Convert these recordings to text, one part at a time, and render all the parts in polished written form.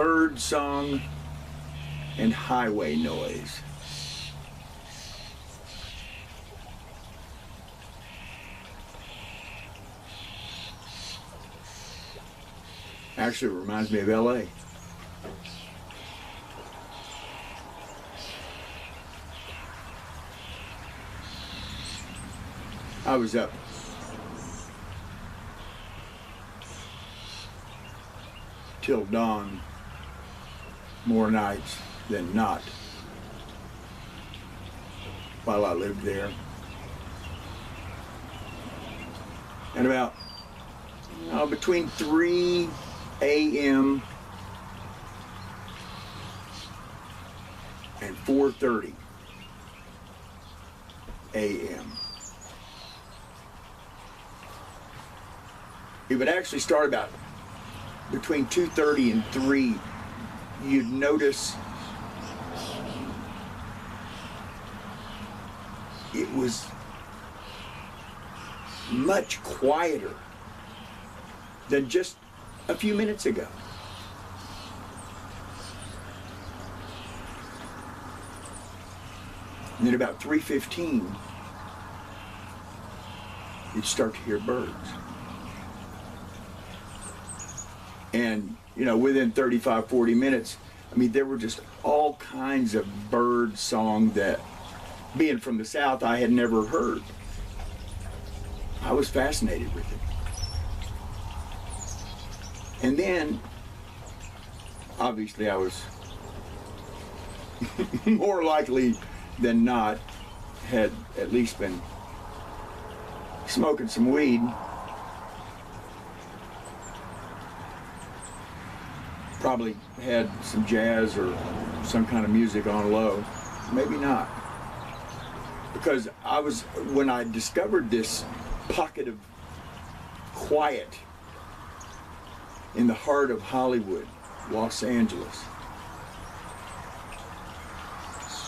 birdsong and highway noise. Actually, it reminds me of LA. I was up till dawn more nights than not while I lived there. And about between 3 a.m. and 4:30 a.m. It would actually start about between 2:30 and 3. You'd notice it was much quieter than just a few minutes ago. And then about 3:15, you'd start to hear birds. And, you know, within 35, 40 minutes, I mean, there were just all kinds of bird song that, being from the South, I had never heard. I was fascinated with it. And then, obviously, I was more likely than not had at least been smoking some weed. Probably had some jazz or some kind of music on low. Maybe not. Because when I discovered this pocket of quiet in the heart of Hollywood, Los Angeles,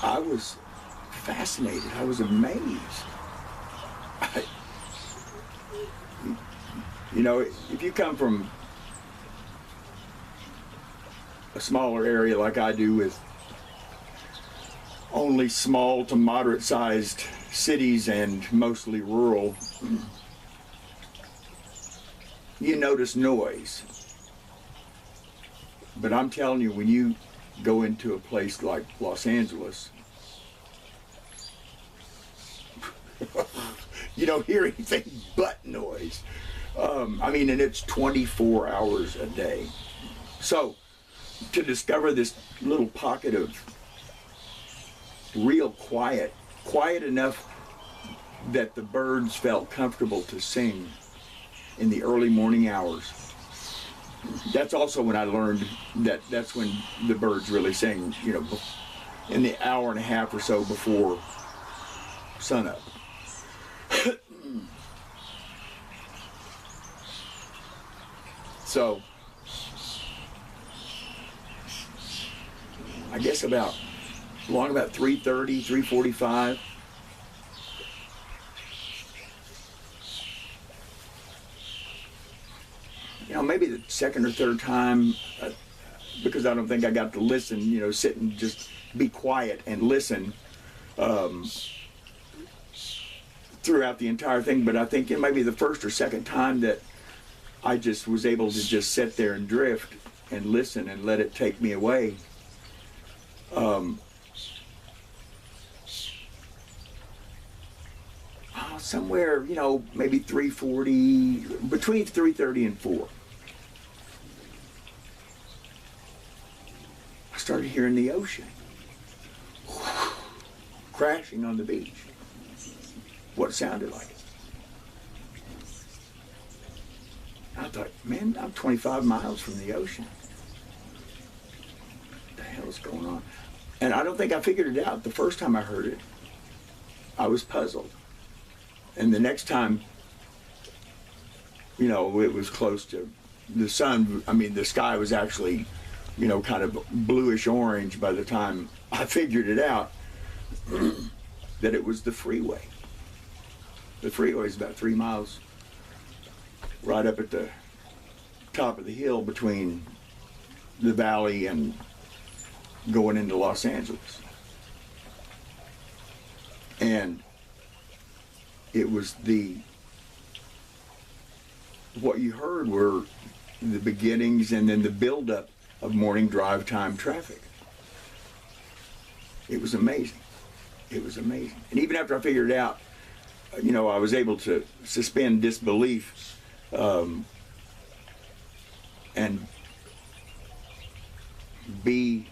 I was fascinated. I was amazed. You know, if you come from a smaller area like I do, with only small to moderate sized cities and mostly rural, you notice noise. But I'm telling you, when you go into a place like Los Angeles, you don't hear anything but noise. I mean, and it's 24 hours a day. So, to discover this little pocket of real quiet enough that the birds felt comfortable to sing in the early morning hours. That's also when I learned that that's when the birds really sing, you know, in the hour and a half or so before sunup. So, I guess along about 3:30, 3:45, you know, maybe the second or third time, because I don't think I got to listen, you know, sit and just be quiet and listen throughout the entire thing. But I think it might be the first or second time that I just was able to just sit there and drift and listen and let it take me away. Somewhere, you know, maybe 3:40, between 3:30 and 4. I started hearing the ocean crashing on the beach. What it sounded like. I thought, man, I'm 25 miles from the ocean. What the hell is going on? And I don't think I figured it out the first time I heard it. I was puzzled. And the next time, you know, it was close to the sun. I mean, the sky was actually, you know, kind of bluish orange by the time I figured it out that it was the freeway. The freeway is about 3 miles right up at the top of the hill between the valley and going into Los Angeles. And it was what you heard were the beginnings and then the buildup of morning drive time traffic. It was amazing. It was amazing. And even after I figured it out, I was able to suspend disbelief and be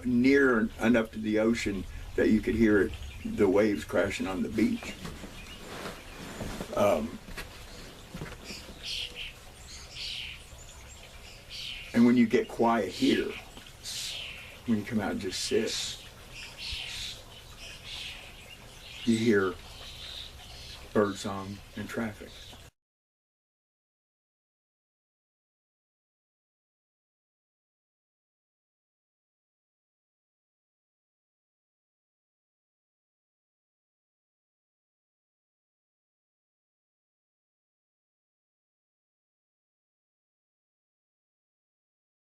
near enough to the ocean that you could hear the waves crashing on the beach. And when you get quiet here, when you come out and just sit, you hear birdsong and traffic.